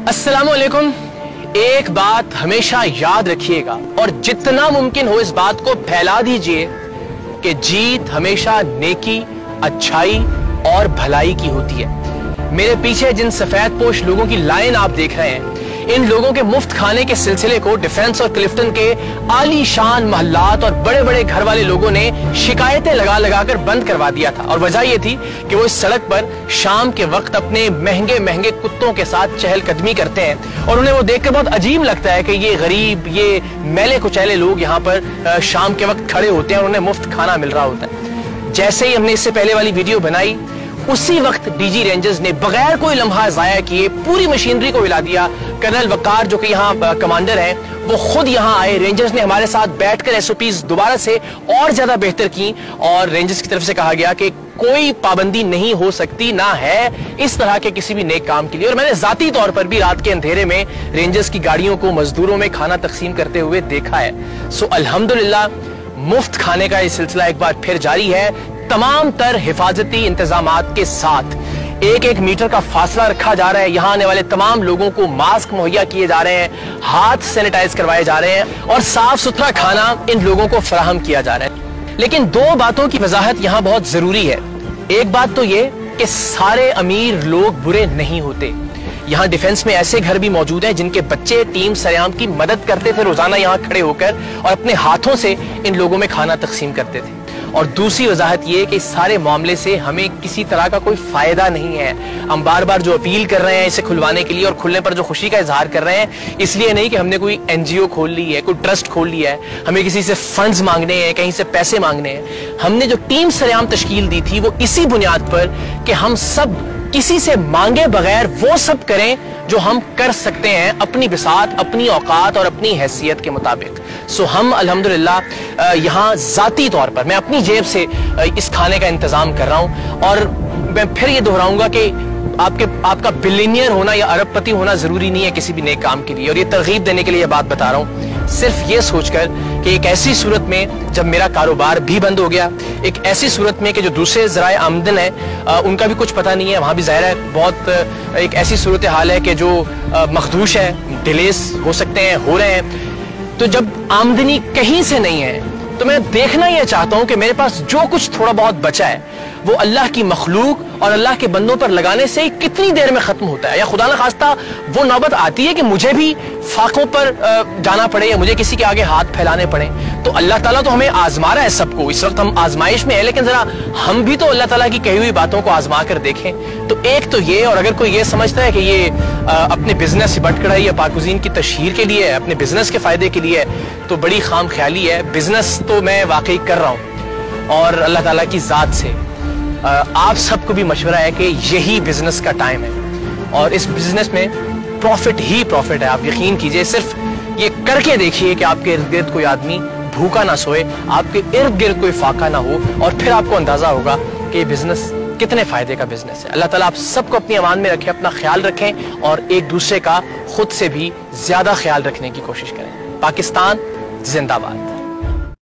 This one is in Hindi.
अस्सलामुअलैकुम। एक बात हमेशा याद रखिएगा और जितना मुमकिन हो इस बात को फैला दीजिए कि जीत हमेशा नेकी, अच्छाई और भलाई की होती है। मेरे पीछे जिन सफेद पोश लोगों की लाइन आप देख रहे हैं, इन लोगों के मुफ्त खाने के सिलसिले को डिफेंस और क्लिफ्टन के आलीशान महल्लात और बड़े बड़े घर वाले लोगों ने शिकायतें लगा लगा कर बंद करवा दिया था। और वजह यह थी कि वो इस सड़क पर शाम के वक्त अपने महंगे महंगे कुत्तों के साथ चहलकदमी करते हैं और उन्हें वो देखकर बहुत अजीब लगता है कि ये गरीब, ये मैले कुचैले लोग यहाँ पर शाम के वक्त खड़े होते हैं और उन्हें मुफ्त खाना मिल रहा होता है। जैसे ही हमने इससे पहले वाली वीडियो बनाई, उसी वक्त डीजी रेंजर्स ने बगैर कोई लम्हा जाया किए पूरी मशीनरी को हिला दिया। कर्नल वकार जो कि यहाँ कमांडर हैं, वो खुद यहाँ आए। रेंजर्स ने हमारे साथ बैठकर एसओपीज दोबारा से और ज्यादा बेहतर की और रेंजर्स की तरफ से कहा गया कि कोई पाबंदी नहीं हो सकती, ना है इस तरह के किसी भी नेक काम के लिए। और मैंने जाती तौर पर भी रात के अंधेरे में रेंजर्स की गाड़ियों को मजदूरों में खाना तकसीम करते हुए देखा है। सो अल्हम्दुलिल्लाह मुफ्त खाने का ये सिलसिला एक बार फिर जारी है, तमाम तर हिफाजती इंतजामात के साथ। एक एक मीटर का फासला रखा जा रहा है। यहां आने वाले तमाम लोगों को मास्क मुहैया किए जा रहे हैं, हाथ सैनिटाइज करवाए जा रहे हैं और साफ सुथरा खाना इन लोगों को फराहम किया जा रहा है। लेकिन दो बातों की वजाहत यहां बहुत जरूरी है। एक बात तो ये कि सारे अमीर लोग बुरे नहीं होते। यहाँ डिफेंस में ऐसे घर भी मौजूद हैं जिनके बच्चे टीम सरेआम की मदद करते थे रोजाना यहाँ खड़े होकर और अपने हाथों से इन लोगों में खाना तकसीम करते थे। और दूसरी वजाहत ये कि इस सारे मामले से हमें किसी तरह का कोई फायदा नहीं है। हम बार बार जो अपील कर रहे हैं इसे खुलवाने के लिए और खुलने पर जो खुशी का इजहार कर रहे हैं, इसलिए नहीं कि हमने कोई एनजीओ खोल ली है, कोई ट्रस्ट खोल लिया है, हमें किसी से फंड्स मांगने हैं, कहीं से पैसे मांगने हैं। हमने जो टीम सरेआम तश्कील दी थी वो इसी बुनियाद पर कि हम सब किसी से मांगे बगैर वो सब करें जो हम कर सकते हैं अपनी बिसात, अपनी औकात और अपनी हैसियत के मुताबिक। सो हम अल्हम्दुलिल्लाह यहाँ जाती तौर पर मैं अपनी जेब से इस खाने का इंतजाम कर रहा हूँ। और मैं फिर ये दोहराऊंगा कि आपका बिलियनियर होना या अरबपति होना जरूरी नहीं है किसी भी नेक काम के लिए। और ये तरगीब देने के लिए ये बात बता रहा हूँ, सिर्फ ये सोचकर कि एक ऐसी सूरत में जब मेरा कारोबार भी बंद हो गया, एक ऐसी सूरत में कि जो दूसरे ज़राए आमदन है उनका भी कुछ पता नहीं है, वहाँ भी ज़ाहिर है बहुत एक ऐसी सूरत हाल है कि जो मखदूश है, डिलेस हो सकते हैं, हो रहे हैं। तो जब आमदनी कहीं से नहीं है तो मैं देखना यह चाहता हूं कि मेरे पास जो कुछ थोड़ा बहुत बचा है वो अल्लाह की मखलूक और अल्लाह के बंदों पर लगाने से कितनी देर में खत्म होता है। या खुदा न खास्ता वो नौबत आती है कि मुझे भी फाकों पर जाना पड़े या मुझे किसी के आगे हाथ फैलाने पड़े। तो अल्लाह ताला तो हमें आजमा रहा है सबको, इस वक्त हम आजमाइश में है, लेकिन जरा हम भी तो अल्लाह ताला की कही हुई बातों को आजमा कर देखें। तो एक तो ये, और अगर कोई ये समझता है कि ये अपने बिजनेस बट कढ़ाई या पाकुज़ीन की तशहीर के लिए है, अपने बिजनेस के फायदे के लिए है, तो बड़ी खाम ख्याली है। बिजनेस तो मैं वाकई कर रहा हूँ और अल्लाह ताला की जात से आप सबको भी मशवरा है कि यही बिजनेस का टाइम है और इस बिजनेस में प्रॉफिट ही प्रॉफिट है। आप यकीन कीजिए, सिर्फ ये करके देखिए कि आपके इर्द गिर्द कोई आदमी भूखा ना सोए, आपके इर्द गिर्द कोई फाका ना हो, और फिर आपको अंदाजा होगा कि ये बिजनेस कितने फायदे का बिजनेस है। अल्लाह ताला आप सबको अपनी अमान में रखें, अपना ख्याल रखें और एक दूसरे का खुद से भी ज्यादा ख्याल रखने की कोशिश करें। पाकिस्तान जिंदाबाद।